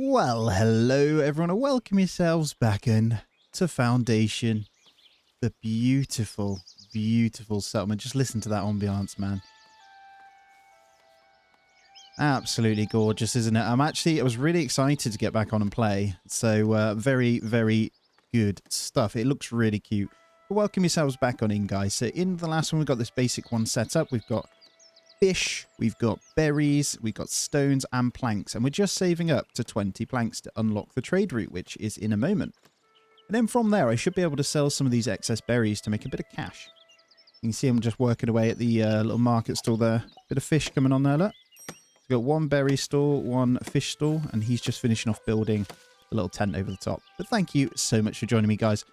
Well, hello everyone, and welcome yourselves back in to Foundation. The beautiful, beautiful settlement. Just listen to that ambiance, man. Absolutely gorgeous, isn't it? I was really excited to get back on and play. So, very, very good stuff. It looks really cute. But welcome yourselves back on in, guys. So in the last one, we've got this basic one set up. We've got fish, we've got berries, we've got stones and planks, and we're just saving up to 20 planks to unlock the trade route, which is in a moment. And then from there, I should be able to sell some of these excess berries to make a bit of cash. You can see I'm just working away at the little market stall there. Bit of fish coming on there, look. We've got one berry stall, one fish stall, and he's just finishing off building a little tent over the top. But thank you so much for joining me, guys.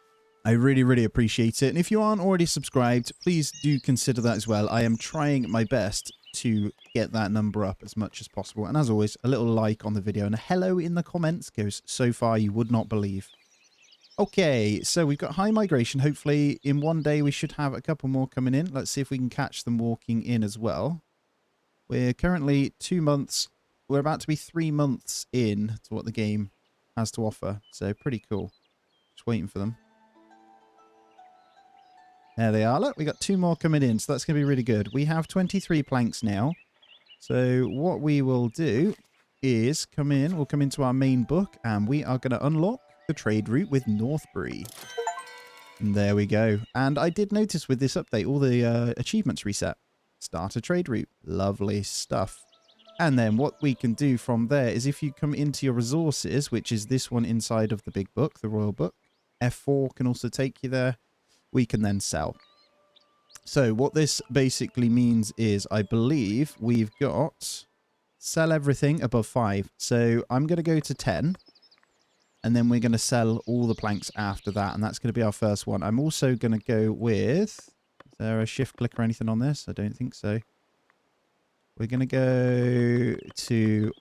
I really, really appreciate it. And if you aren't already subscribed, please do consider that as well. I am trying my best to get that number up as much as possible. And as always, a little like on the video and a hello in the comments goes so far you would not believe. Okay, so we've got high migration. Hopefully in one day we should have a couple more coming in. Let's see if we can catch them walking in as well. We're currently 2 months. We're about to be 3 months in to what the game has to offer. So pretty cool. Just waiting for them. There they are. Look, we got 2 more coming in, so that's going to be really good. We have 23 planks now. So what we will do is come in. We'll come into our main book, and we are going to unlock the trade route with Northbury. And there we go. And I did notice with this update, all the achievements reset. Start a trade route. Lovely stuff. And then what we can do from there is if you come into your resources, which is this one inside of the big book, the royal book, F4 can also take you there. We can then sell. So what this basically means is I believe we've got sell everything above 5. So I'm going to go to 10. And then we're going to sell all the planks after that. And that's going to be our first one. I'm also going to go with... Is there a shift click or anything on this? I don't think so. We're going to go to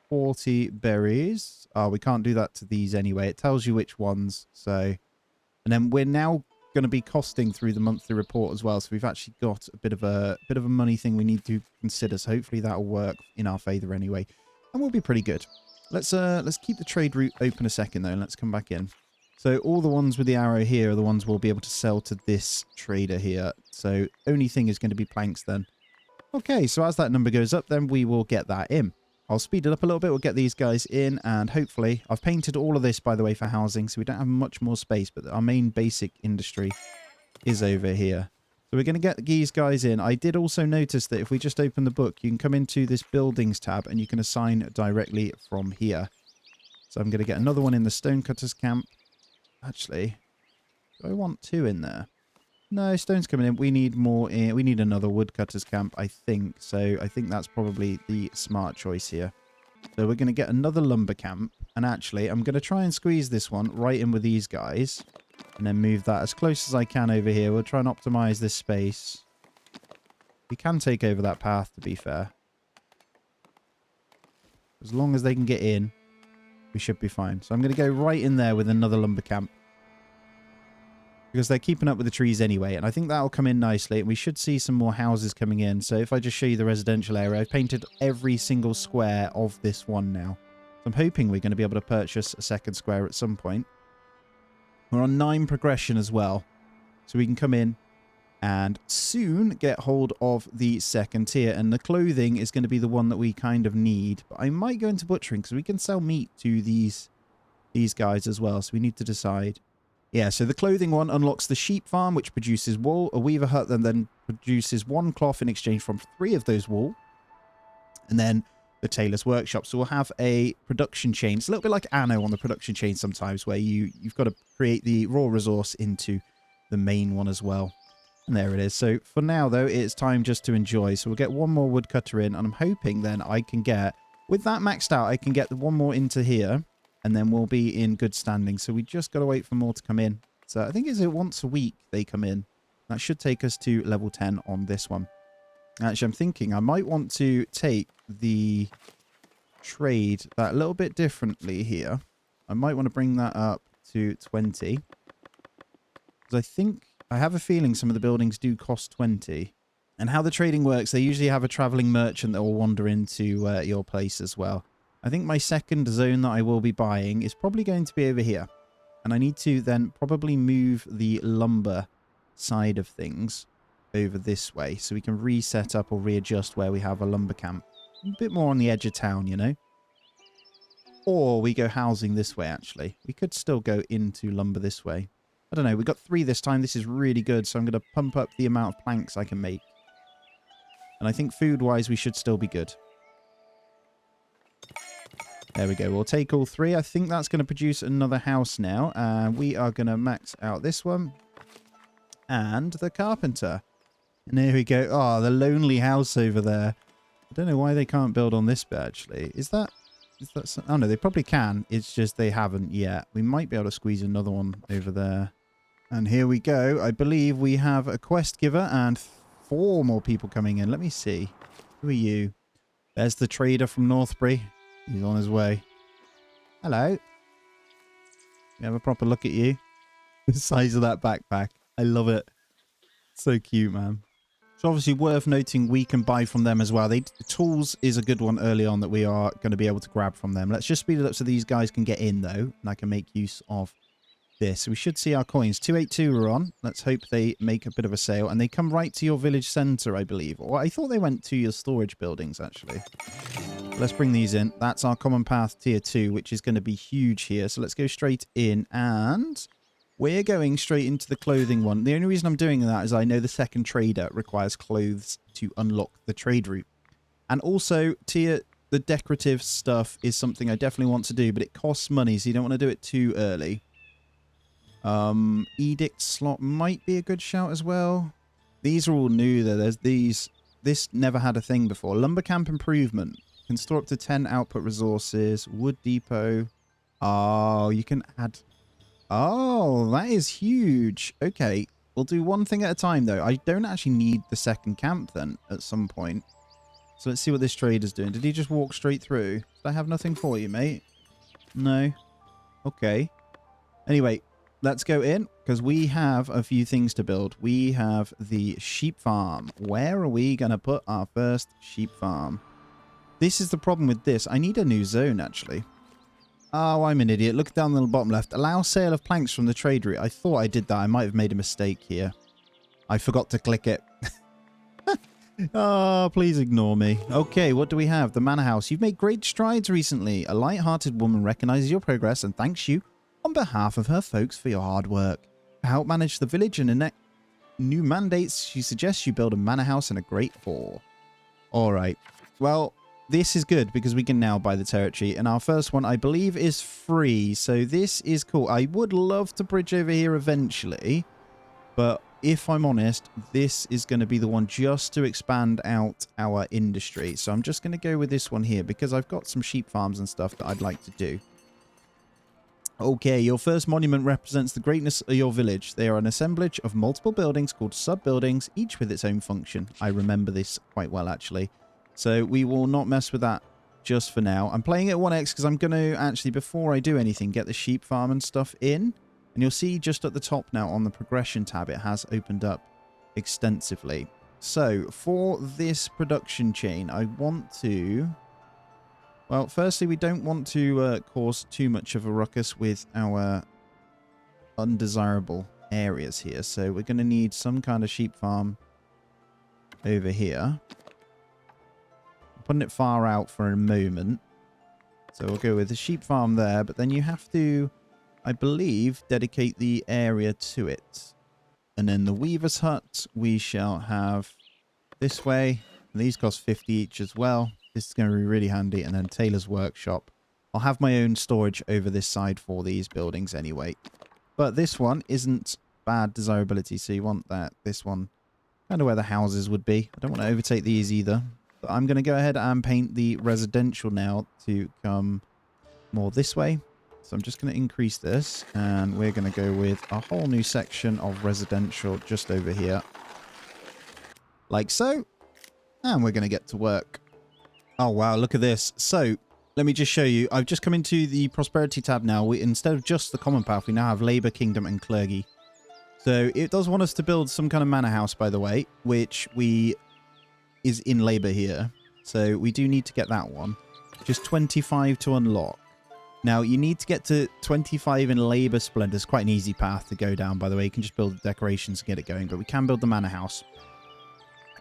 40 berries. Oh, we can't do that to these anyway. It tells you which ones. So, and then we're now going to be costing through the monthly report as well. So we've actually got a bit of a money thing we need to consider. So hopefully that'll work in our favor anyway. And we'll be pretty good. Let's keep the trade route open a second though, and let's come back in. So all the ones with the arrow here are the ones we'll be able to sell to this trader here. So only thing is going to be planks then. Okay, so as that number goes up, then we will get that in. I'll speed it up a little bit. We'll get these guys in, and hopefully... I've painted all of this, by the way, for housing, so we don't have much more space, but our main basic industry is over here. So we're going to get these guys in. I did also notice that if we just open the book, you can come into this buildings tab, and you can assign directly from here. So I'm going to get another one in the stonecutters camp. Actually, do I want 2 in there? No, stone's coming in. We need more in. We need another woodcutters camp, I think. So I think that's probably the smart choice here. So we're going to get another lumber camp. And actually, I'm going to try and squeeze this one right in with these guys. And then move that as close as I can over here. We'll try and optimize this space. We can take over that path, to be fair. As long as they can get in, we should be fine. So I'm going to go right in there with another lumber camp. Because they're keeping up with the trees anyway. And I think that'll come in nicely. And we should see some more houses coming in. So if I just show you the residential area, I've painted every single square of this one now. So I'm hoping we're going to be able to purchase a second square at some point. We're on 9 progression as well. So we can come in and soon get hold of the second tier. And the clothing is going to be the one that we kind of need. But I might go into butchering because we can sell meat to these guys as well. So we need to decide. Yeah, so the clothing one unlocks the sheep farm, which produces wool. A weaver hut then produces 1 cloth in exchange from 3 of those wool. And then the tailor's workshop. So we'll have a production chain. It's a little bit like Anno on the production chain sometimes, where you've got to create the raw resource into the main one as well. And there it is. So for now, though, it's time just to enjoy. So we'll get 1 more woodcutter in, and I'm hoping then I can get, with that maxed out, I can get the 1 more into here. And then we'll be in good standing. So we just got to wait for more to come in. So I think it's once a week they come in. That should take us to level 10 on this one. Actually, I'm thinking I might want to take the trade that a little bit differently here. I might want to bring that up to 20. Because I think, I have a feeling some of the buildings do cost 20. And how the trading works, they usually have a traveling merchant that will wander into your place as well. I think my second zone that I will be buying is probably going to be over here. And I need to then probably move the lumber side of things over this way so we can reset up or readjust where we have a lumber camp. A bit more on the edge of town, you know. Or we go housing this way, actually. We could still go into lumber this way. I don't know. We got 3 this time. This is really good. So I'm going to pump up the amount of planks I can make. And I think food-wise, we should still be good. There we go. We'll take all 3. I think that's going to produce another house now. And we are going to max out this one. And the carpenter. And there we go. Oh, the lonely house over there. I don't know why they can't build on this bit, actually. Is that oh, no, they probably can. It's just they haven't yet. We might be able to squeeze another one over there. And here we go. I believe we have a quest giver and 4 more people coming in. Let me see. Who are you? There's the trader from Northbury. He's on his way. Hello. You have a proper look at you. The size of that backpack. I love it. So cute, man. It's obviously worth noting we can buy from them as well. Tools is a good one early on that we are going to be able to grab from them. Let's just speed it up so these guys can get in, though. And I can make use of this. We should see our coins. 282 are on. Let's hope they make a bit of a sale. And they come right to your village centre, I believe. Or I thought they went to your storage buildings, actually. Let's bring these in. That's our common path tier 2, which is going to be huge here. So let's go straight in. And we're going straight into the clothing one. The only reason I'm doing that is I know the second trader requires clothes to unlock the trade route. And also, the decorative stuff is something I definitely want to do, but it costs money, so you don't want to do it too early. Edict slot might be a good shout as well. These are all new, though. There's these. This never had a thing before. Lumber camp improvement. Can store up to 10 output resources. Wood depot. Oh, you can add... Oh, that is huge. Okay, we'll do one thing at a time, though. I don't actually need the second camp, then, at some point. So let's see what this trader's doing. Did he just walk straight through? Did I have nothing for you, mate? No? Okay. Anyway, let's go in, because we have a few things to build. We have the sheep farm. Where are we going to put our first sheep farm? This is the problem with this. I need a new zone, actually. Oh, I'm an idiot. Look down the bottom left. Allow sale of planks from the trade route. I thought I did that. I might have made a mistake here. I forgot to click it. Oh, please ignore me. Okay, what do we have? The manor house. You've made great strides recently. A light-hearted woman recognizes your progress and thanks you on behalf of her folks for your hard work. To help manage the village and enact new mandates, she suggests you build a manor house and a great hall. All right. Well, this is good because we can now buy the territory. And our first one, I believe, is free. So this is cool. I would love to bridge over here eventually. But if I'm honest, this is going to be the one just to expand out our industry. So I'm just going to go with this one here because I've got some sheep farms and stuff that I'd like to do. Okay, your first monument represents the greatness of your village. They are an assemblage of multiple buildings called sub-buildings, each with its own function. I remember this quite well, actually. So we will not mess with that just for now. I'm playing it at 1x because I'm going to actually, before I do anything, get the sheep farm and stuff in. And you'll see just at the top now on the progression tab, it has opened up extensively. So for this production chain, I want to... Well, firstly, we don't want to cause too much of a ruckus with our undesirable areas here. So we're going to need some kind of sheep farm over here. I'm putting it far out for a moment. So we'll go with the sheep farm there, but then you have to, I believe, dedicate the area to it. And then the weaver's hut, we shall have this way. And these cost 50 each as well. This is going to be really handy. And then tailor's workshop. I'll have my own storage over this side for these buildings anyway. But this one isn't bad desirability. So you want that, this one, kind of where the houses would be. I don't want to overtake these either. But I'm going to go ahead and paint the residential now to come more this way. So I'm just going to increase this. And we're going to go with a whole new section of residential just over here. Like so. And we're going to get to work. Oh, wow. Look at this. So let me just show you. I've just come into the prosperity tab now. Instead of just the common path, we now have labor, kingdom, and clergy. So it does want us to build some kind of manor house, by the way, which is in labor here. So we do need to get that one. Just 25 to unlock. Now, you need to get to 25 in Labor Splendor. It's quite an easy path to go down, by the way. You can just build the decorations and get it going. But we can build the manor house.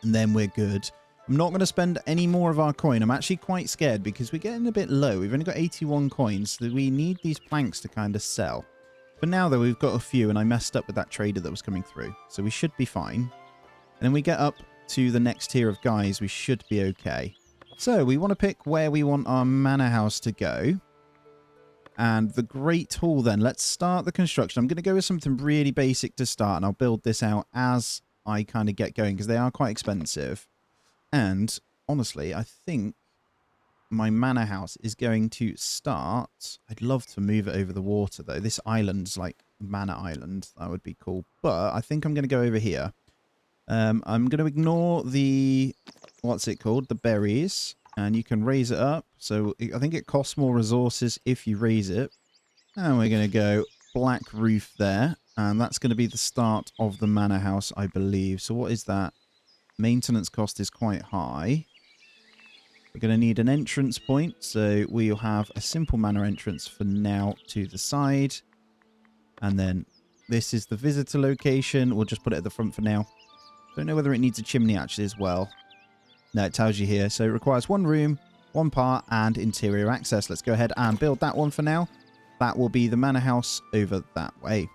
And then we're good. I'm not going to spend any more of our coin. I'm actually quite scared because we're getting a bit low. We've only got 81 coins. So we need these planks to kind of sell. For now, though, we've got a few. And I messed up with that trader that was coming through. So we should be fine. And then we get up to the next tier of guys. We should be okay. So we want to pick where we want our manor house to go. And the Great Hall then. Let's start the construction. I'm going to go with something really basic to start. And I'll build this out as I kind of get going. Because they are quite expensive. And honestly, I think my manor house is going to start. I'd love to move it over the water though. This island's like Manor Island. That would be cool. But I think I'm going to go over here. I'm going to ignore the... What's it called? The berries. And you can raise it up. So I think it costs more resources if you raise it. And we're going to go black roof there. And that's going to be the start of the manor house, I believe. So what is that? Maintenance cost is quite high. We're going to need an entrance point. So we'll have a simple manor entrance for now to the side. And then this is the visitor location. We'll just put it at the front for now. Don't know whether it needs a chimney actually as well. No, it tells you here. So it requires one room, one part, and interior access. Let's go ahead and build that one for now. That will be the manor house over that way.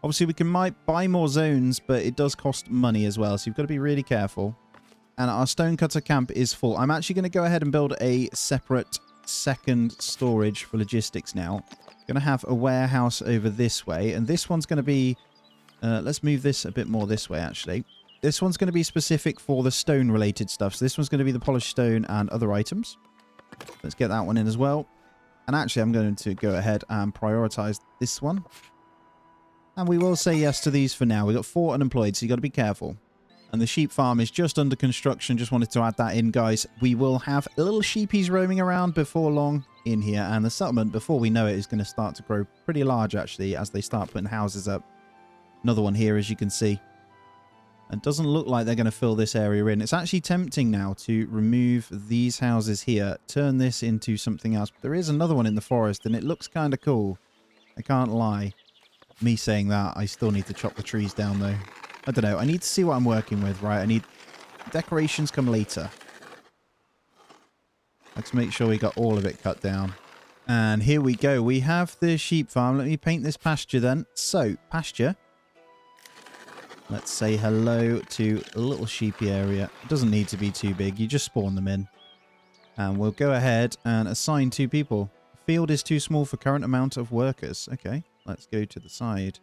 Obviously, we might buy more zones, but it does cost money as well. So you've got to be really careful. And our stonecutter camp is full. I'm actually going to go ahead and build a separate second storage for logistics now. Going to have a warehouse over this way. And this one's going to be... let's move this a bit more this way, actually. This one's going to be specific for the stone-related stuff. So this one's going to be the polished stone and other items. Let's get that one in as well. And actually, I'm going to go ahead and prioritize this one. And we will say yes to these for now. We've got 4 unemployed, so you've got to be careful. And the sheep farm is just under construction. Just wanted to add that in, guys. We will have little sheepies roaming around before long in here. And the settlement, before we know it, is going to start to grow pretty large, actually, as they start putting houses up. Another one here, as you can see. It doesn't look like they're going to fill this area in. It's actually tempting now to remove these houses here, turn this into something else. But there is another one in the forest, and it looks kind of cool. I can't lie. Me saying that, I still need to chop the trees down, though. I don't know. I need to see what I'm working with, right? I need... Decorations come later. Let's make sure we got all of it cut down. And here we go. We have the sheep farm. Let me paint this pasture, then. So, pasture... Let's say hello to a little sheepy area. It doesn't need to be too big. You just spawn them in. And we'll go ahead and assign 2 people. Field is too small for current amount of workers. Okay, let's go to the side.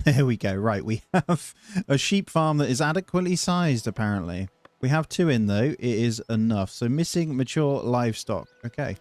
There we go. Right, we have a sheep farm that is adequately sized, apparently. We have 2 in, though. It is enough. So missing mature livestock. Okay.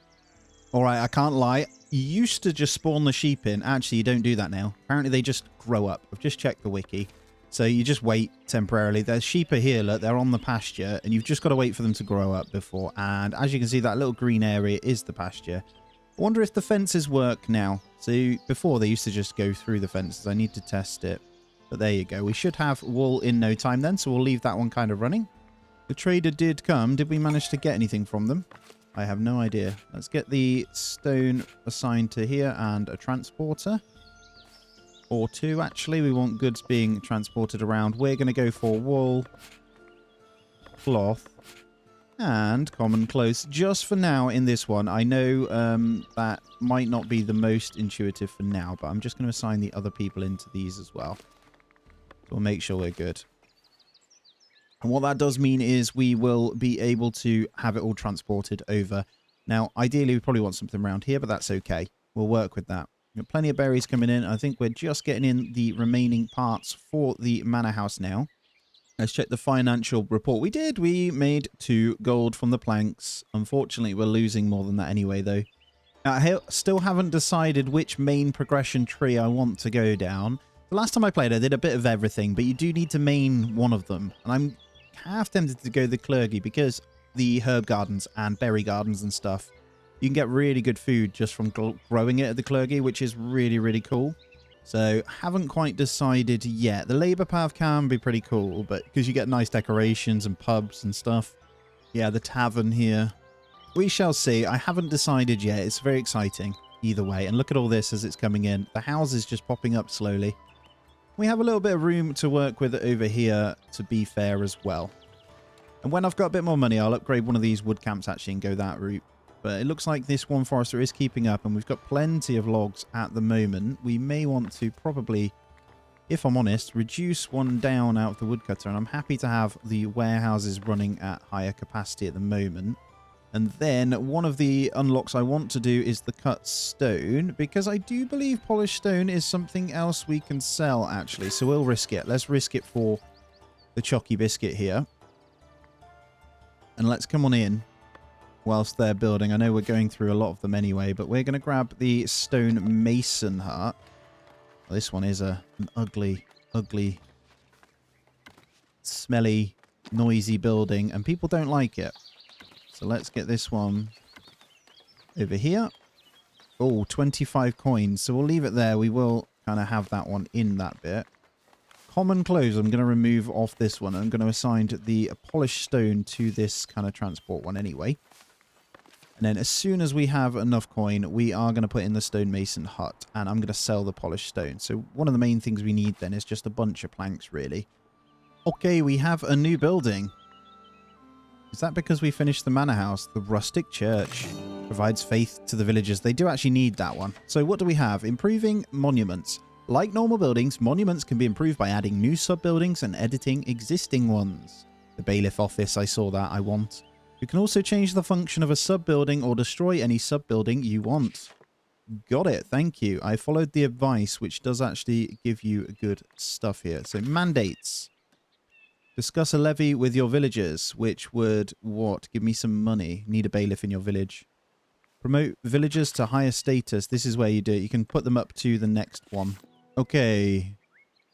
All right, I can't lie. You used to just spawn the sheep in. Actually, you don't do that now. Apparently, they just grow up. I've just checked the wiki. So you just wait temporarily. There's sheep are here, look, they're on the pasture, and you've just got to wait for them to grow up before. And as you can see, that little green area is the pasture. I wonder if the fences work now. So before, they used to just go through the fences. I need to test it. But there you go. We should have wool in no time then, so we'll leave that one kind of running. The trader did come. Did we manage to get anything from them? I have no idea. Let's get the stone assigned to here and a transporter. Or 2, actually. We want goods being transported around. We're going to go for wool, cloth, and common clothes. Just for now in this one. I know that might not be the most intuitive for now, but I'm just going to assign the other people into these as well. So we'll make sure we're good. And what that does mean is we will be able to have it all transported over. Now, ideally, we probably want something around here, but that's okay. We'll work with that. We've got plenty of berries coming in. I think we're just getting in the remaining parts for the manor house now. Let's check the financial report. We did. We made 2 gold from the planks. Unfortunately, we're losing more than that anyway, though. I still haven't decided which main progression tree I want to go down. The last time I played, I did a bit of everything, but you do need to main one of them. And I'm half tempted to go the clergy because the herb gardens and berry gardens and stuff, you can get really good food just from growing it at the clergy, which is really, really cool. So, haven't quite decided yet. The labour path can be pretty cool, but because you get nice decorations and pubs and stuff. Yeah, the tavern here. We shall see. I haven't decided yet. It's very exciting either way. And look at all this as it's coming in. The house is just popping up slowly. We have a little bit of room to work with over here, to be fair, as well. And when I've got a bit more money, I'll upgrade one of these wood camps actually and go that route. But it looks like this one forester is keeping up, and we've got plenty of logs at the moment. We may want to probably, if I'm honest, reduce one down out of the woodcutter. And I'm happy to have the warehouses running at higher capacity at the moment. And then one of the unlocks I want to do is the cut stone, because I do believe polished stone is something else we can sell, actually. So we'll risk it. Let's risk it for the Chocky Biscuit here. And let's come on in whilst they're building. I know we're going through a lot of them anyway, but we're going to grab the stone mason hut. Well, this one is an ugly, ugly, smelly, noisy building, and people don't like it. So let's get this one over here. Oh, 25 coins. So we'll leave it there. We will kind of have that one in that bit. Common clothes I'm going to remove off this one. I'm going to assign the polished stone to this kind of transport one anyway. And then as soon as we have enough coin, we are going to put in the stonemason hut. And I'm going to sell the polished stone. So one of the main things we need then is just a bunch of planks, really. Okay, we have a new building. Is that because we finished the manor house? The rustic church provides faith to the villagers. They do actually need that one. So what do we have? Improving monuments. Like normal buildings, monuments can be improved by adding new sub-buildings and editing existing ones. The bailiff office, I saw that, I want. You can also change the function of a sub-building or destroy any sub-building you want. Got it, thank you. I followed the advice, which does actually give you good stuff here. So mandates. Discuss a levy with your villagers, which would, what? Give me some money. Need a bailiff in your village. Promote villagers to higher status. This is where you do it. You can put them up to the next one. Okay.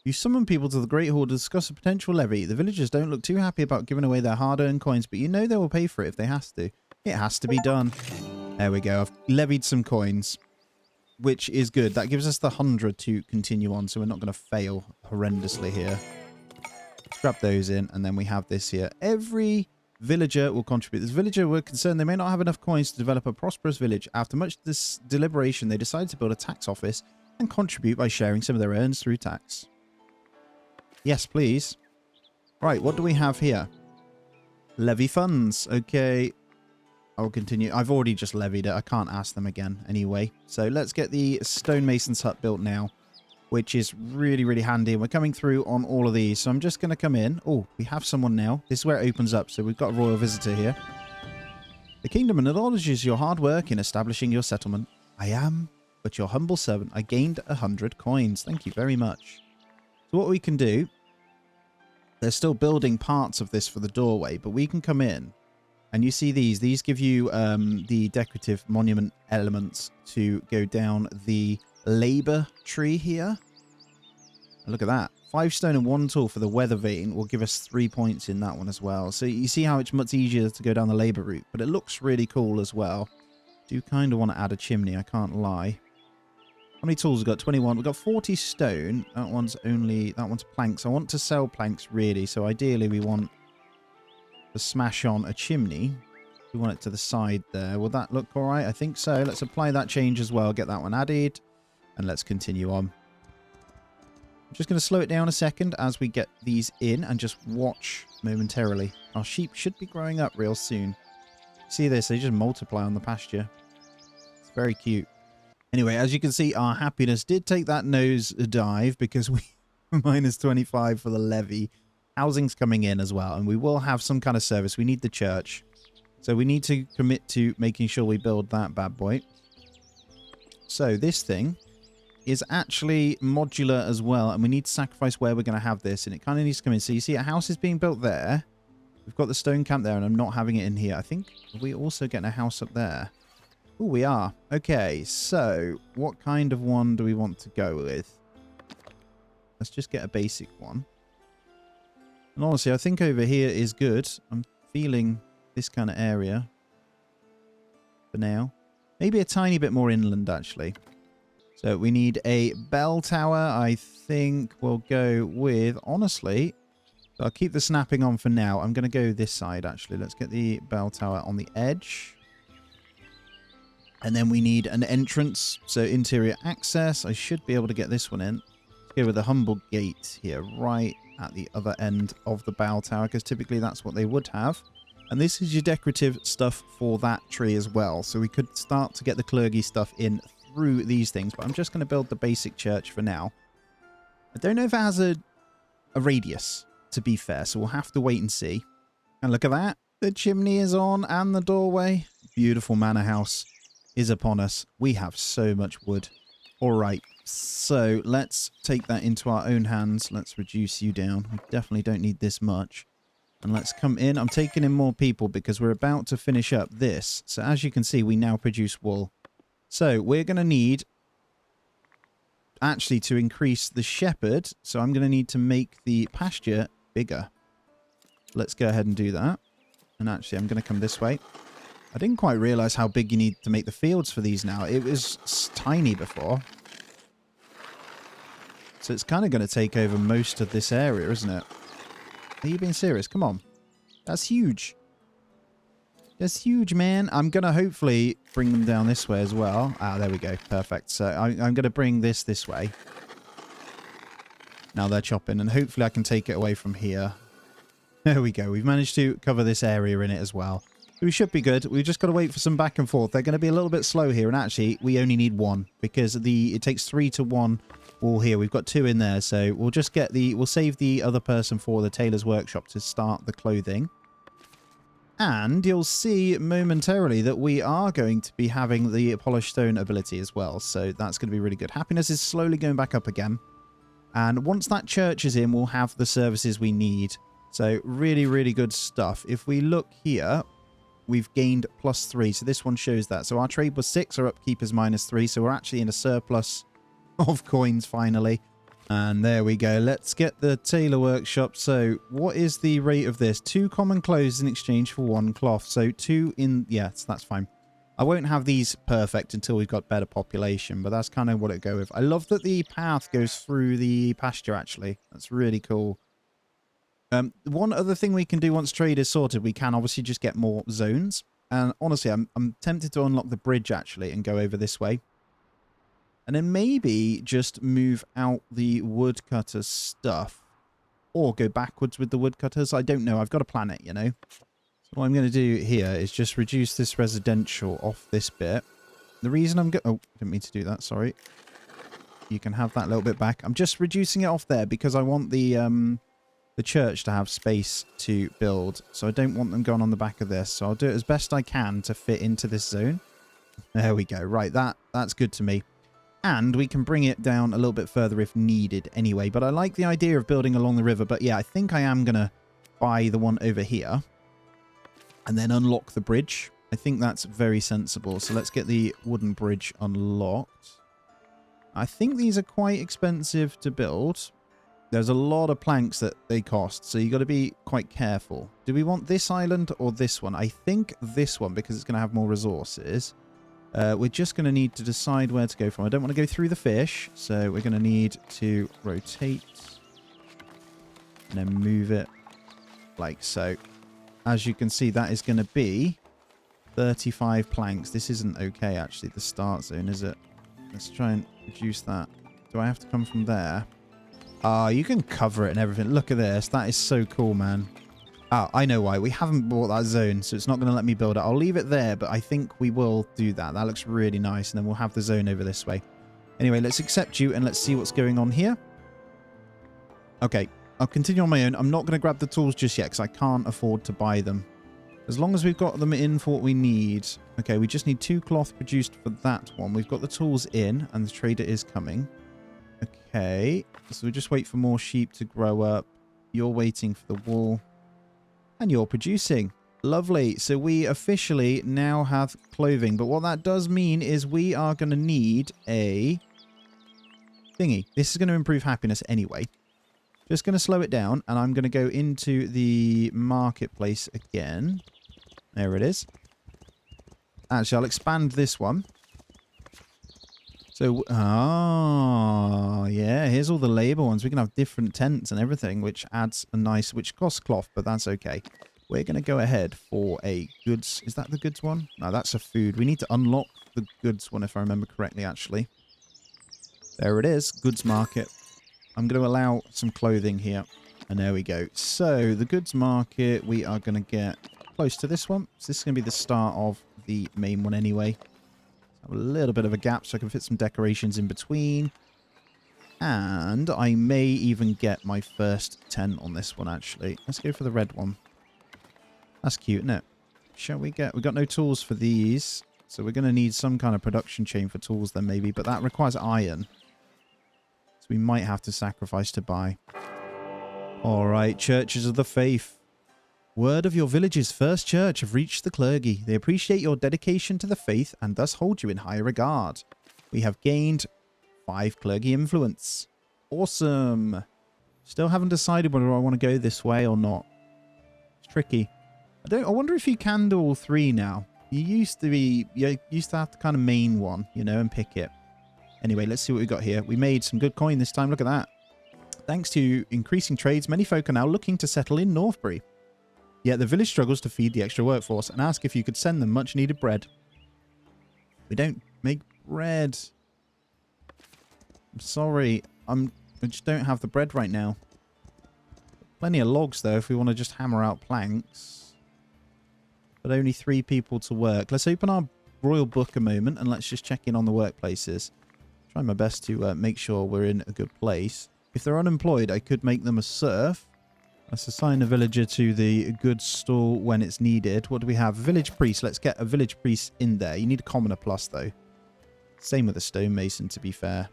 You summon people to the Great Hall to discuss a potential levy. The villagers don't look too happy about giving away their hard-earned coins, but you know they will pay for it if they have to. It has to be done. There we go. I've levied some coins, which is good. That gives us the 100 to continue on, so we're not going to fail horrendously here. Grab those in, and then we have this here. Every villager will contribute. This villager were concerned they may not have enough coins to develop a prosperous village. After much deliberation, they decided to build a tax office and contribute by sharing some of their earns through tax. Yes, please. Right, what do we have here? Levy funds. Okay, I'll continue. I've already just levied it. I can't ask them again anyway. So let's get the stonemason's hut built now, which is really, really handy. And we're coming through on all of these. So I'm just going to come in. Oh, we have someone now. This is where it opens up. So we've got a royal visitor here. The kingdom acknowledges your hard work in establishing your settlement. I am but your humble servant. I gained 100 coins. Thank you very much. So what we can do, they're still building parts of this for the doorway, but we can come in. And you see these. These give you the decorative monument elements to go down the labor tree here. Look at that. 5 stone and 1 tool for the weather vane will give us 3 points in that one as well. So you see how it's much easier to go down the labor route, but it looks really cool as well. Do kind of want to add a chimney, I can't lie. How many tools we've got? 21. We've got 40 stone. That one's planks. I want to sell planks really, so ideally we want to smash on a chimney. We want it to the side there. Will that look all right? I think so. Let's apply that change as well. Get that one added. And let's continue on. I'm just going to slow it down a second as we get these in and just watch momentarily. Our sheep should be growing up real soon. See this? They just multiply on the pasture. It's very cute. Anyway, as you can see, our happiness did take that nose dive because we minus 25 for the levy. Housing's coming in as well, and we will have some kind of service. We need the church. So we need to commit to making sure we build that bad boy. So this thing is actually modular as well, and we need to sacrifice where we're going to have this, and it kind of needs to come in. So you see a house is being built there. We've got the stone camp there, and I'm not having it in here. I think we also getting a house up there. Oh, we are. Okay, so what kind of one do we want to go with? Let's just get a basic one. And honestly, I think over here is good. I'm feeling this kind of area for now. Maybe a tiny bit more inland, actually. So we need a bell tower. I think we'll go with, honestly, I'll keep the snapping on for now. I'm going to go this side, actually. Let's get the bell tower on the edge. And then we need an entrance. So interior access. I should be able to get this one in. Let's go with a humble gate here, right at the other end of the bell tower, because typically that's what they would have. And this is your decorative stuff for that tree as well. So we could start to get the clergy stuff in through these things. But I'm just going to build the basic church for now. I don't know if it has a radius, to be fair. So we'll have to wait and see. And look at that. The chimney is on and the doorway. Beautiful manor house is upon us. We have so much wood. All right. So let's take that into our own hands. Let's reduce you down. We definitely don't need this much. And let's come in. I'm taking in more people because we're about to finish up this. So as you can see, we now produce wool. So we're going to need, actually, to increase the shepherd. So I'm going to need to make the pasture bigger. Let's go ahead and do that. And actually, I'm going to come this way. I didn't quite realize how big you need to make the fields for these now. It was tiny before. So it's kind of going to take over most of this area, isn't it? Are you being serious? Come on. That's huge. That's huge, man. I'm going to hopefully bring them down this way as well. Ah, there we go. Perfect. So I'm going to bring this way. Now they're chopping, and hopefully I can take it away from here. There we go. We've managed to cover this area in it as well. We should be good. We've just got to wait for some back and forth. They're going to be a little bit slow here, and actually we only need one because it takes 3 to 1 wool here. We've got 2 in there, so we'll just get we'll save the other person for the tailor's workshop to start the clothing. And you'll see momentarily that we are going to be having the polished stone ability as well, so that's going to be really good. Happiness is slowly going back up again, and once that church is in, we'll have the services we need. So really, really good stuff. If we look here, we've gained +3. So this one shows that. So our trade was 6, our upkeep is -3. So we're actually in a surplus of coins finally. And there we go. Let's get the tailor workshop. So what is the rate of this? 2 common clothes in exchange for 1 cloth. So 2 in... Yes, that's fine. I won't have these perfect until we've got better population, but that's kind of what it go with. I love that the path goes through the pasture, actually. That's really cool. One other thing we can do once trade is sorted, we can obviously just get more zones. And honestly, I'm tempted to unlock the bridge, actually, and go over this way. And then maybe just move out the woodcutter stuff. Or go backwards with the woodcutters. I don't know. I've got to plan it, you know. So what I'm going to do here is just reduce this residential off this bit. The reason I'm going... Oh, didn't mean to do that. Sorry. You can have that little bit back. I'm just reducing it off there because I want the church to have space to build. So I don't want them going on the back of this. So I'll do it as best I can to fit into this zone. There we go. Right, that's good to me. And we can bring it down a little bit further if needed anyway. But I like the idea of building along the river. But yeah, I think I am going to buy the one over here. And then unlock the bridge. I think that's very sensible. So let's get the wooden bridge unlocked. I think these are quite expensive to build. There's a lot of planks that they cost, so you got to be quite careful. Do we want this island or this one? I think this one, because it's going to have more resources. We're just going to need to decide where to go from. I don't want to go through the fish, so we're going to need to rotate and then move it like so. As you can see, that is going to be 35 planks. This isn't okay, actually, the start zone, is it? Let's try and reduce that. Do I have to come from there? Ah, you can cover it and everything. Look at this. That is so cool, man. Ah, I know why. We haven't bought that zone, so it's not going to let me build it. I'll leave it there, but I think we will do that. That looks really nice, and then we'll have the zone over this way. Anyway, let's accept you, and let's see what's going on here. Okay, I'll continue on my own. I'm not going to grab the tools just yet, because I can't afford to buy them. As long as we've got them in for what we need. Okay, we just need 2 cloth produced for that one. We've got the tools in, and the trader is coming. Okay, so we just wait for more sheep to grow up. You're waiting for the wool. And you're producing. Lovely. So we officially now have clothing. But what that does mean is we are going to need a thingy. This is going to improve happiness anyway. Just going to slow it down. And I'm going to go into the marketplace again. There it is. Actually, I'll expand this one. So, yeah, here's all the labor ones. We can have different tents and everything, which adds a nice, which costs cloth, but that's okay. we're going to go ahead for a goods. Is that the goods one? No, that's a food. We need to unlock the goods one, if I remember correctly, actually. There it is. Goods market. I'm going to allow some clothing here. And there we go. So the goods market, we are going to get close to this one. So this is going to be the start of the main one anyway. Have a little bit of a gap so I can fit some decorations in between. And I may even get my first tent on this one, actually. Let's go for the red one. That's cute, isn't it? Shall we get... We've got no tools for these. So we're going to need some kind of production chain for tools then, maybe. But that requires iron. So we might have to sacrifice to buy. Alright, churches of the faith. Word of your village's first church have reached the clergy. They appreciate your dedication to the faith and thus hold you in high regard. We have gained 5 clergy influence. Awesome. Still haven't decided whether I want to go this way or not. It's tricky. I wonder if you can do all 3 now. You used to have to kind of main one, you know, and pick it. Anyway, let's see what we got here. We made some good coin this time. Look at that. Thanks to increasing trades, many folk are now looking to settle in Northbury. Yet the village struggles to feed the extra workforce and ask if you could send them much needed bread. We don't make bread. I'm sorry. I just don't have the bread right now. Plenty of logs though if we want to just hammer out planks. But only 3 people to work. Let's open our royal book a moment and let's just check in on the workplaces. Try my best to make sure we're in a good place. If they're unemployed, I could make them a serf. Let's assign a villager to the goods stall when it's needed. What do we have? Village priest. Let's get a village priest in there. You need a commoner plus, though. Same with a stonemason, to be fair.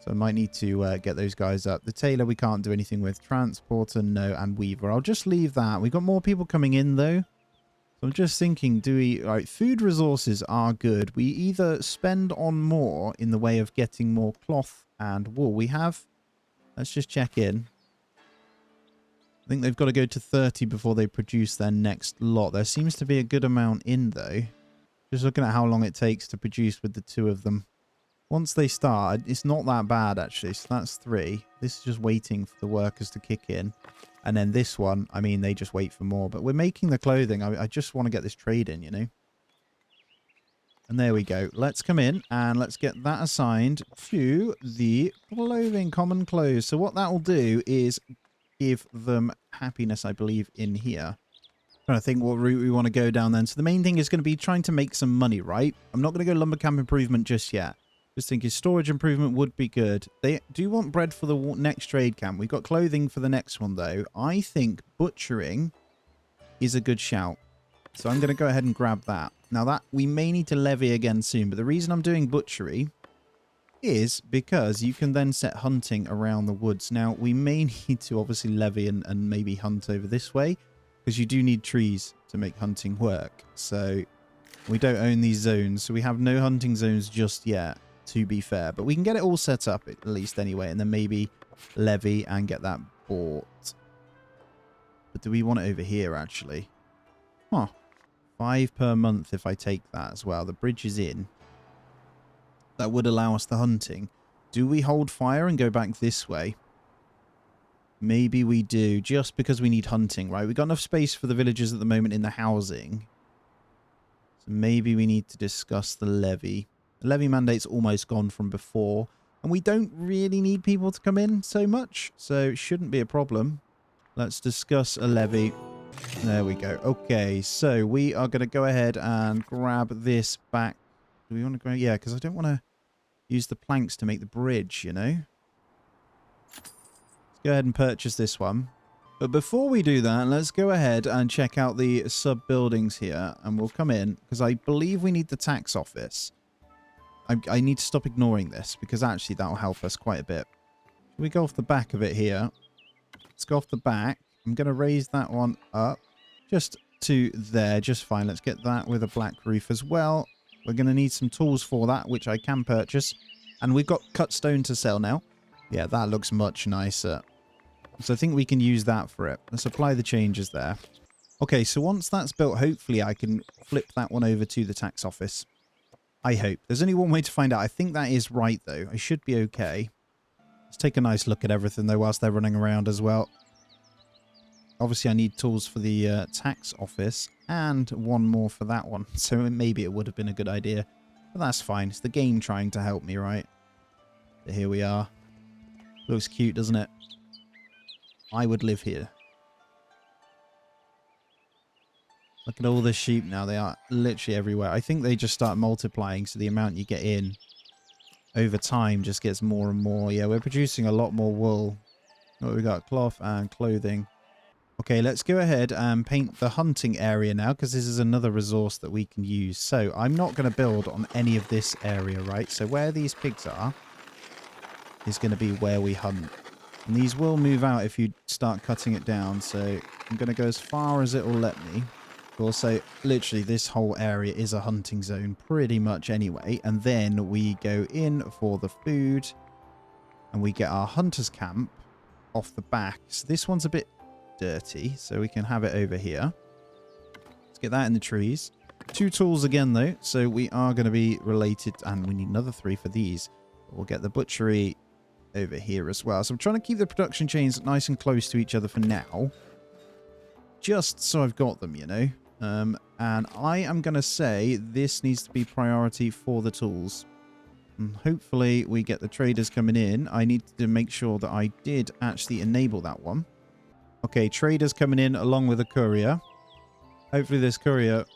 So I might need to get those guys up. The tailor we can't do anything with. Transporter, no. And weaver. I'll just leave that. We've got more people coming in, though. So I'm just thinking, do we... All right, food resources are good. We either spend on more in the way of getting more cloth and wool. We have... Let's just check in. I think they've got to go to 30 before they produce their next lot. There seems to be a good amount in, though. Just looking at how long it takes to produce with the 2 of them. Once they start, it's not that bad, actually. So that's 3. This is just waiting for the workers to kick in. And then this one, I mean, they just wait for more. But we're making the clothing. I just want to get this trade in, you know. And there we go. Let's come in and let's get that assigned to the clothing, common clothes. So what that will do is give them happiness, I believe, in here. Trying to think what route we want to go down then. So the main thing is going to be trying to make some money, right? I'm not going to go lumber camp improvement just yet. Just thinking storage improvement would be good. They do want bread for the next trade camp. We've got clothing for the next one, though. I think butchering is a good shout. So I'm going to go ahead and grab that. Now that we may need to levy again soon, but the reason I'm doing butchery is because you can then set hunting around the woods. Now, we may need to obviously levy and maybe hunt over this way, because you do need trees to make hunting work. So we don't own these zones, so we have no hunting zones just yet, to be fair. But we can get it all set up at least anyway, and then maybe levy and get that bought. But do we want it over here, actually? Huh. 5 per month if I take that as well. The bridge is in. That would allow us the hunting. Do we hold fire and go back this way? Maybe we do, just because we need hunting, right? We've got enough space for the villagers at the moment in the housing. So maybe we need to discuss the levy. The levy mandate's almost gone from before. And we don't really need people to come in so much. So it shouldn't be a problem. Let's discuss a levy. There we go. Okay, so we are going to go ahead and grab this back. Do we want to go? Yeah, because I don't want to use the planks to make the bridge, you know. Let's go ahead and purchase this one. But before we do that, let's go ahead and check out the sub-buildings here. And we'll come in, because I believe we need the tax office. I need to stop ignoring this, because actually that will help us quite a bit. Should we go off the back of it here? Let's go off the back. I'm going to raise that one up just to there, just fine. Let's get that with a black roof as well. We're going to need some tools for that, which I can purchase. And we've got cut stone to sell now. Yeah, that looks much nicer. So I think we can use that for it. Let's apply the changes there. Okay, so once that's built, hopefully I can flip that one over to the tax office. I hope. There's only one way to find out. I think that is right, though. I should be okay. Let's take a nice look at everything, though, whilst they're running around as well. Obviously, I need tools for the tax office and one more for that one. So maybe it would have been a good idea. But that's fine. It's the game trying to help me, right? So here we are. Looks cute, doesn't it? I would live here. Look at all the sheep now. They are literally everywhere. I think they just start multiplying, so the amount you get in over time just gets more and more. Yeah, we're producing a lot more wool. What we got? Cloth and clothing. Okay, let's go ahead and paint the hunting area now, because this is another resource that we can use. So I'm not going to build on any of this area, right? So where these pigs are is going to be where we hunt. And these will move out if you start cutting it down. So I'm going to go as far as it will let me. Also, literally, this whole area is a hunting zone pretty much anyway. And then we go in for the food and we get our hunter's camp off the back. So this one's a bit dirty, so we can have it over here. Let's get that in the trees. 2 tools again, though. So we are going to be related, and we need another 3 for these. We'll get the butchery over here as well. So I'm trying to keep the production chains nice and close to each other for now. Just so I've got them, you know. And I am going to say this needs to be priority for the tools. And hopefully we get the traders coming in. I need to make sure that I did actually enable that one. Okay, traders coming in along with a courier. Hopefully this courier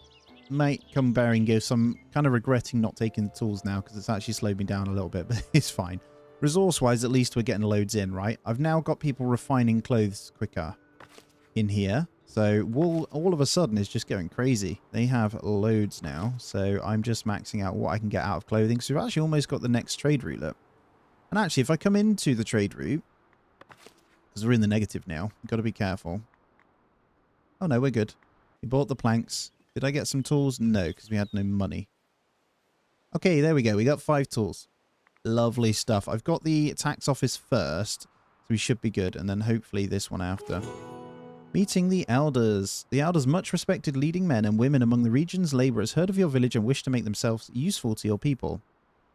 might come bearing gifts. I'm kind of regretting not taking the tools now because it's actually slowed me down a little bit, but it's fine. Resource-wise, at least we're getting loads in, right? I've now got people refining clothes quicker in here. So wool all of a sudden is just going crazy. They have loads now. So I'm just maxing out what I can get out of clothing. So we've actually almost got the next trade route, look. And actually, if I come into the trade route, because we're in the negative now, we've got to be careful. Oh no, we're good. We bought the planks. Did I get some tools? No, because we had no money. Okay, there we go. We got 5 tools. Lovely stuff. I've got the tax office first, so we should be good. And then hopefully this one after. Meeting the elders. The elders, much respected leading men and women among the region's labourers, heard of your village and wished to make themselves useful to your people.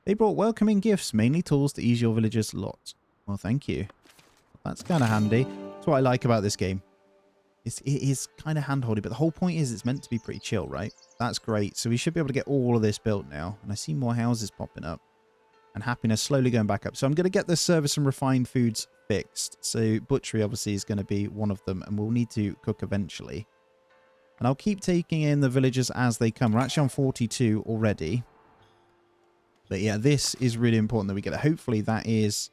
They brought welcoming gifts, mainly tools to ease your village's lot. Well, thank you. That's kind of handy. That's what I like about this game. It is kind of hand-holdy, but the whole point is it's meant to be pretty chill, right? That's great. So we should be able to get all of this built now. And I see more houses popping up. And happiness slowly going back up. So I'm going to get the service and refined foods fixed. So butchery obviously is going to be one of them. And we'll need to cook eventually. And I'll keep taking in the villagers as they come. We're actually on 42 already. But yeah, this is really important that we get it. Hopefully that is...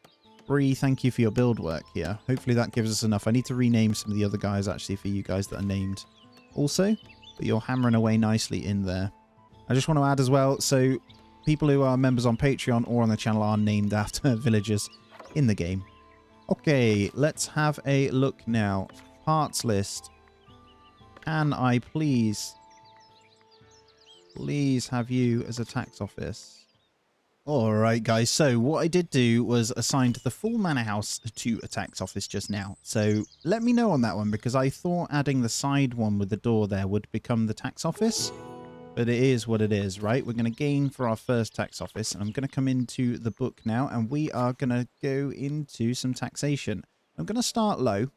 Bree, thank you for your build work here. Hopefully that gives us enough. I need to rename some of the other guys actually for you guys that are named also. But you're hammering away nicely in there. I just want to add as well, so people who are members on Patreon or on the channel are named after villagers in the game. Okay, let's have a look now. Parts list. Can I please have you as a tax office? Alright guys, so what I did do was assign the full manor house to a tax office just now. So let me know on that one, because I thought adding the side one with the door there would become the tax office. But it is what it is, right? We're going to gain for our first tax office, and I'm going to come into the book now, and we are going to go into some taxation. I'm going to start low,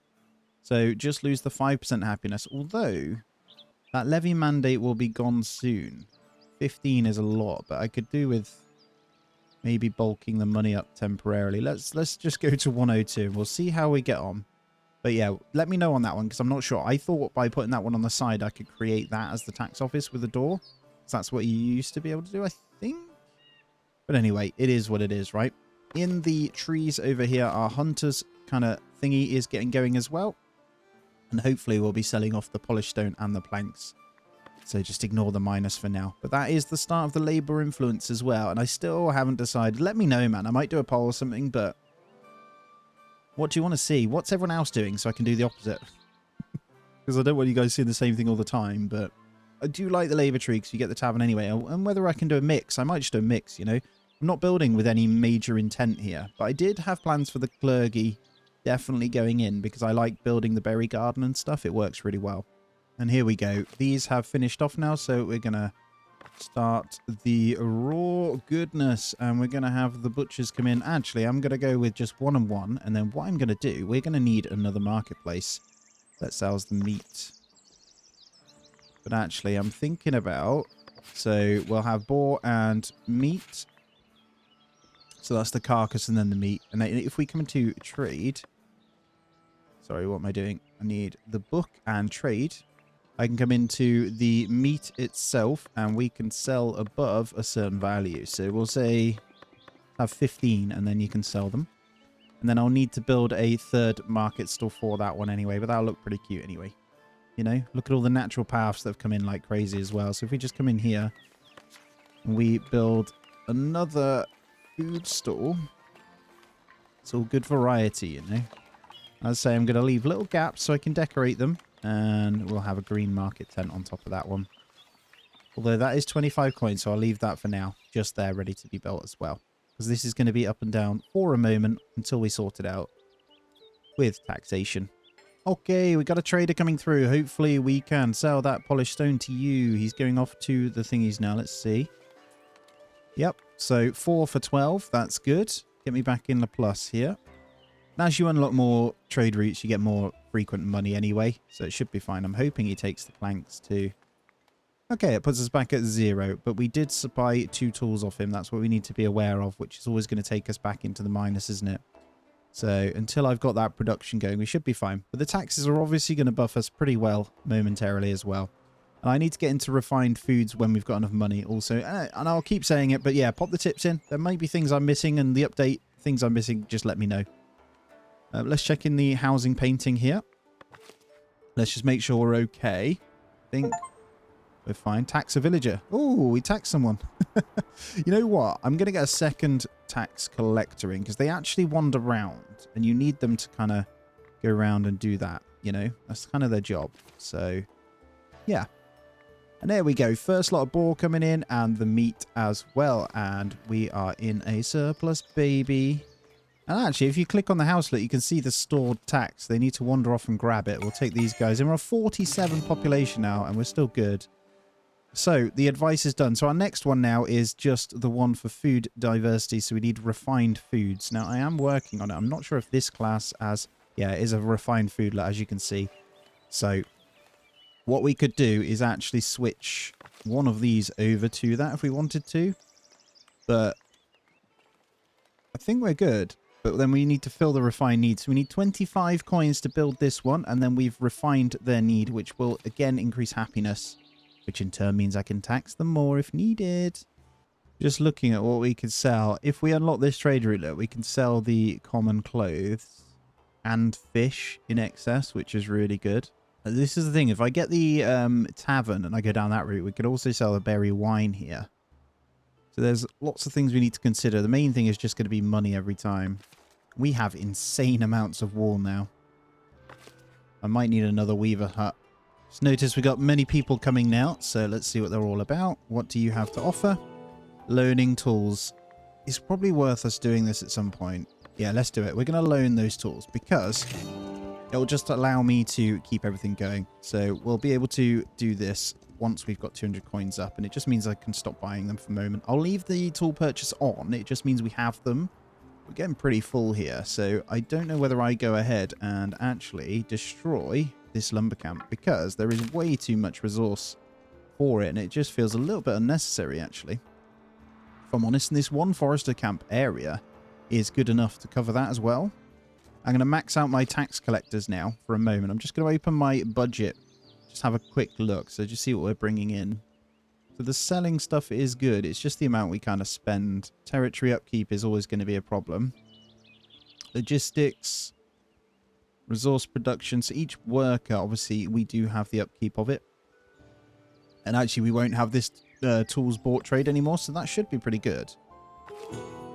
so just lose the 5% happiness, although that levy mandate will be gone soon. 15 is a lot, but I could do with... maybe bulking the money up temporarily. Let's just go to 102 and we'll see how we get on. But yeah, let me know on that one because I'm not sure. I thought by putting that one on the side I could create that as the tax office with a door. So that's what you used to be able to do, I think. But anyway, it is what it is, right? In the trees over here, our hunters kind of thingy is getting going as well. And hopefully we'll be selling off the polished stone and the planks. So just ignore the minus for now. But that is the start of the Labour influence as well. And I still haven't decided. Let me know, man. I might do a poll or something, but... what do you want to see? What's everyone else doing so I can do the opposite? Because I don't want you guys seeing the same thing all the time, but... I do like the Labour tree because you get the tavern anyway. And whether I can do a mix, I might just do a mix, you know? I'm not building with any major intent here. But I did have plans for the clergy definitely going in because I like building the berry garden and stuff. It works really well. And here we go. These have finished off now, so we're going to start the raw goodness. And we're going to have the butchers come in. Actually, I'm going to go with just 1 and 1. And then what I'm going to do, we're going to need another marketplace. that sells the meat. But actually, I'm thinking about... So we'll have boar and meat. So that's the carcass and then the meat. And then if we come into trade... Sorry, what am I doing? I need the book and trade. I can come into the meat itself and we can sell above a certain value. So we'll say have 15 and then you can sell them. And then I'll need to build a third market store for that one anyway. But that'll look pretty cute anyway. You know, look at all the natural paths that have come in like crazy as well. So if we just come in here and we build another food store, it's all good variety, you know. As I say, I'm going to leave little gaps so I can decorate them. And we'll have a green market tent on top of that one. Although that is 25 coins, so I'll leave that for now. Just there, ready to be built as well. Because this is going to be up and down for a moment until we sort it out with taxation. Okay, we got a trader coming through. Hopefully we can sell that polished stone to you. He's going off to the thingies now. Let's see. Yep, so 4 for 12. That's good. Get me back in the plus here. And as you unlock more trade routes, you get more frequent money anyway. So it should be fine. I'm hoping he takes the planks too. Okay, it puts us back at 0. But we did buy 2 tools off him. That's what we need to be aware of, which is always going to take us back into the minus, isn't it? So until I've got that production going, we should be fine. But the taxes are obviously going to buff us pretty well momentarily as well. And I need to get into refined foods when we've got enough money also. And I'll keep saying it, but yeah, pop the tips in. There might be things I'm missing, and the update things I'm missing, just let me know. Let's check in the housing painting here. Let's just make sure we're okay. I think we're fine. Tax a villager. Oh, we taxed someone. You know what? I'm going to get a second tax collector in because they actually wander around and you need them to kind of go around and do that. You know, that's kind of their job. So, yeah. And there we go. First lot of boar coming in and the meat as well. And we are in a surplus, baby. And actually, if you click on the houselet, you can see the stored tax. They need to wander off and grab it. We'll take these guys. And we're a 47 population now, and we're still good. So, the advice is done. So, our next one now is just the one for food diversity. So, we need refined foods. Now, I am working on it. I'm not sure if this class has... Yeah, it is a refined food, as you can see. So, what we could do is actually switch one of these over to that if we wanted to. But I think we're good. But then we need to fill the refined needs. So we need 25 coins to build this one. And then we've refined their need, which will, again, increase happiness. Which in turn means I can tax them more if needed. Just looking at what we could sell. If we unlock this trade route, we can sell the common clothes and fish in excess, which is really good. This is the thing. If I get the tavern and I go down that route, we could also sell a berry wine here. So there's lots of things we need to consider. The main thing is just going to be money every time. We have insane amounts of wool now. I might need another weaver hut. Just notice we got many people coming now. So let's see what they're all about. What do you have to offer? Loaning tools. It's probably worth us doing this at some point. Yeah, let's do it. We're going to loan those tools because it will just allow me to keep everything going. So we'll be able to do this once we've got 200 coins up, and it just means I can stop buying them for a moment. I'll leave the tool purchase on. It just means we have them. We're getting pretty full here, so I don't know whether I go ahead and actually destroy this lumber camp because there is way too much resource for it, and it just feels a little bit unnecessary, actually. If I'm honest, and this one forester camp area is good enough to cover that as well. I'm going to max out my tax collectors now for a moment. I'm just going to open my budget. Just have a quick look. So just see what we're bringing in. So the selling stuff is good. It's just the amount we kind of spend. Territory upkeep is always going to be a problem. Logistics. Resource production. So each worker, obviously, we do have the upkeep of it. And actually, we won't have this tools bought trade anymore. So that should be pretty good.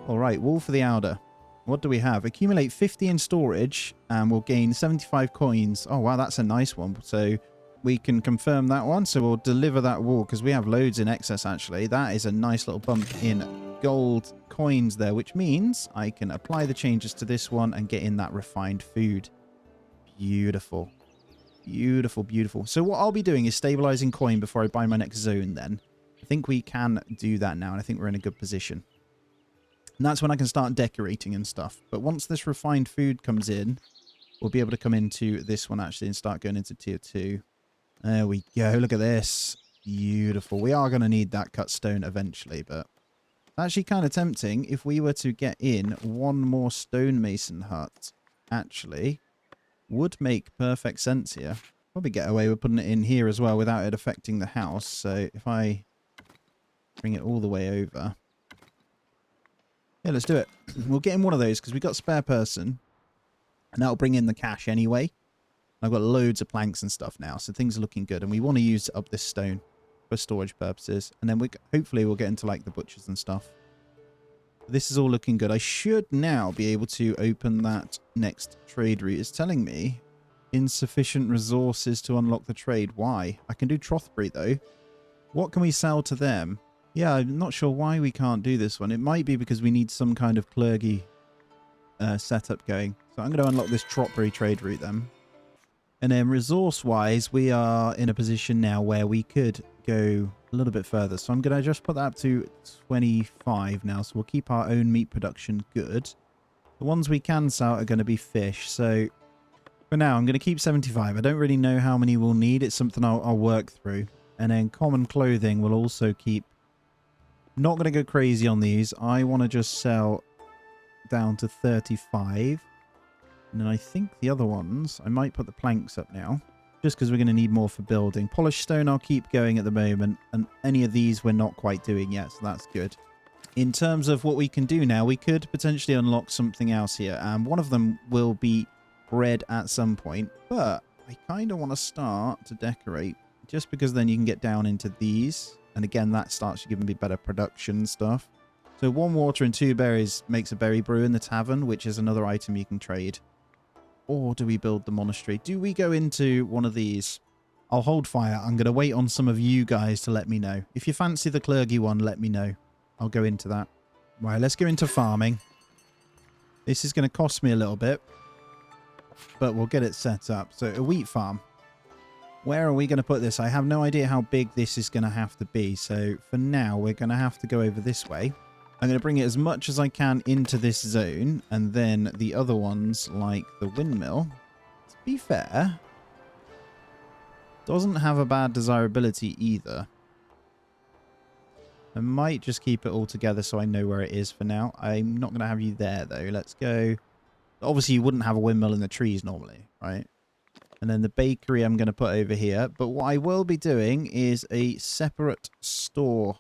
All right. Wool for the Outer. What do we have? Accumulate 50 in storage and we'll gain 75 coins. Oh, wow. That's a nice one. So we can confirm that one. So we'll deliver that wool because we have loads in excess, actually. That is a nice little bump in gold coins there, which means I can apply the changes to this one and get in that refined food. Beautiful. Beautiful, beautiful. So what I'll be doing is stabilizing coin before I buy my next zone then. I think we can do that now, and I think we're in a good position. And that's when I can start decorating and stuff. But once this refined food comes in, we'll be able to come into this one actually and start going into tier 2. There we go. Look at this. Beautiful. We are going to need that cut stone eventually, but actually kind of tempting if we were to get in one more stonemason hut. Actually, would make perfect sense here. Probably get away with putting it in here as well without it affecting the house. So if I bring it all the way over. Yeah, let's do it. We'll get in one of those because we've got spare person. And that'll bring in the cash anyway. I've got loads of planks and stuff now, so things are looking good. And we want to use up this stone for storage purposes. And then hopefully we'll get into like the butchers and stuff. This is all looking good. I should now be able to open that next trade route. It's telling me insufficient resources to unlock the trade. Why? I can do Trothbury though. What can we sell to them? Yeah, I'm not sure why we can't do this one. It might be because we need some kind of clergy setup going. So I'm going to unlock this Trothbury trade route then. And then resource-wise, we are in a position now where we could go a little bit further. So I'm going to just put that up to 25 now. So we'll keep our own meat production good. The ones we can sell are going to be fish. So for now, I'm going to keep 75. I don't really know how many we'll need. It's something I'll work through. And then common clothing will also keep... Not going to go crazy on these. I want to just sell down to 35. And then I think the other ones, I might put the planks up now. Just because we're going to need more for building. Polished stone I'll keep going at the moment. And any of these we're not quite doing yet, so that's good. In terms of what we can do now, we could potentially unlock something else here. And one of them will be bread at some point. But I kind of want to start to decorate. Just because then you can get down into these. And again, that starts giving me better production stuff. So 1 water and 2 berries makes a berry brew in the tavern, which is another item you can trade. Or do we build the monastery? Do we go into one of these? I'll hold fire. I'm going to wait on some of you guys to let me know. If you fancy the clergy one, let me know. I'll go into that. Right, let's go into farming. This is going to cost me a little bit. But we'll get it set up. So a wheat farm. Where are we going to put this? I have no idea how big this is going to have to be. So for now, we're going to have to go over this way. I'm going to bring it as much as I can into this zone. And then the other ones, like the windmill, to be fair, doesn't have a bad desirability either. I might just keep it all together so I know where it is for now. I'm not going to have you there, though. Let's go. Obviously, you wouldn't have a windmill in the trees normally, right? And then the bakery I'm going to put over here. But what I will be doing is a separate store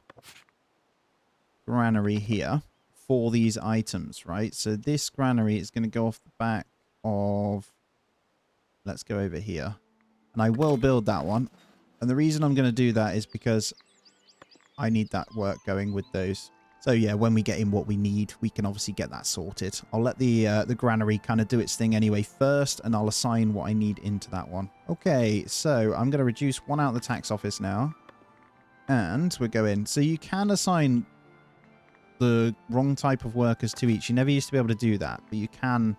granary here for these items, right? So this granary is going to go off the back of... Let's go over here. And I will build that one. And the reason I'm going to do that is because I need that work going with those. So yeah, when we get in what we need, we can obviously get that sorted. I'll let the granary kind of do its thing anyway first, and I'll assign what I need into that one. Okay, so I'm going to reduce 1 out of the tax office now. And we're going. So you can assign the wrong type of workers to each. You never used to be able to do that, but you can.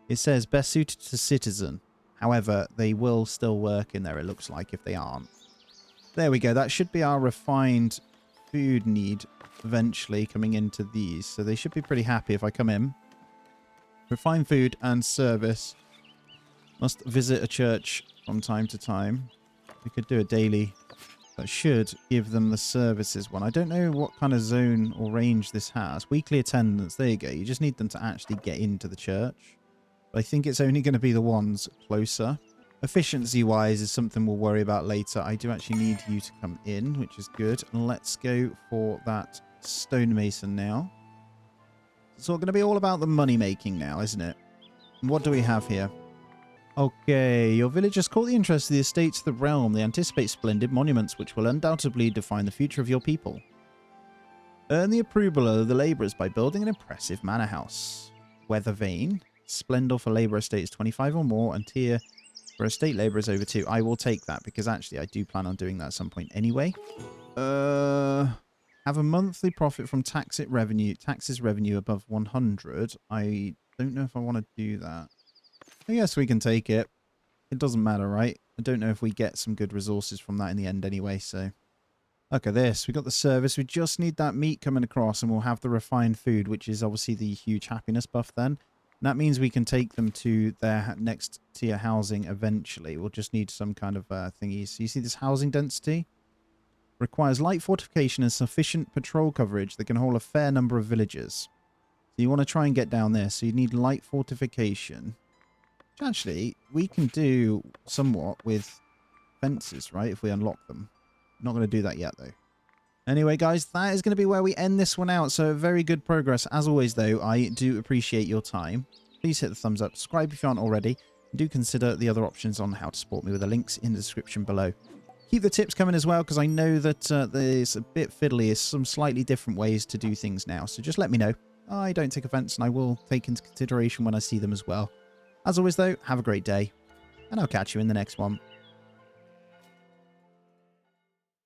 It says best suited to citizen. However, they will still work in there, it looks like, if they aren't. There we go. That should be our refined food need eventually coming into these. So they should be pretty happy if I come in. Refined food and service. Must visit a church from time to time. We could do a daily. That should give them the services one. I don't know what kind of zone or range this has. Weekly attendance. There you go. You just need them to actually get into the church. But I think it's only going to be the ones closer. Efficiency-wise is something we'll worry about later. I do actually need you to come in, which is good. And let's go for that stonemason now. It's all going to be all about the money making now, isn't it? And what do we have here? Okay, your village has caught the interest of the estates of the realm. They anticipate splendid monuments which will undoubtedly define the future of your people. Earn the approval of the labourers by building an impressive manor house. Weather vane. Splendor for labour estates 25 or more, and tier for estate labourers over 2. I will take that because actually I do plan on doing that at some point anyway. Have a monthly profit from taxes revenue above 100. I don't know if I want to do that. I guess we can take it. It doesn't matter, right? I don't know if we get some good resources from that in the end anyway, so... Look at this. We got the service. We just need that meat coming across and we'll have the refined food, which is obviously the huge happiness buff then. That means we can take them to their next tier housing eventually. We'll just need some kind of thingy. So you see this housing density? Requires light fortification and sufficient patrol coverage that can hold a fair number of villagers. So you want to try and get down there. So you need light fortification. Which actually, we can do somewhat with fences, right? If we unlock them. Not going to do that yet, though. Anyway, guys, that is going to be where we end this one out. So very good progress. As always, though, I do appreciate your time. Please hit the thumbs up. Subscribe if you aren't already. And do consider the other options on how to support me with the links in the description below. Keep the tips coming as well, because I know that there's a bit fiddly. There's some slightly different ways to do things now. So just let me know. I don't take offense, and I will take into consideration when I see them as well. As always, though, have a great day, and I'll catch you in the next one.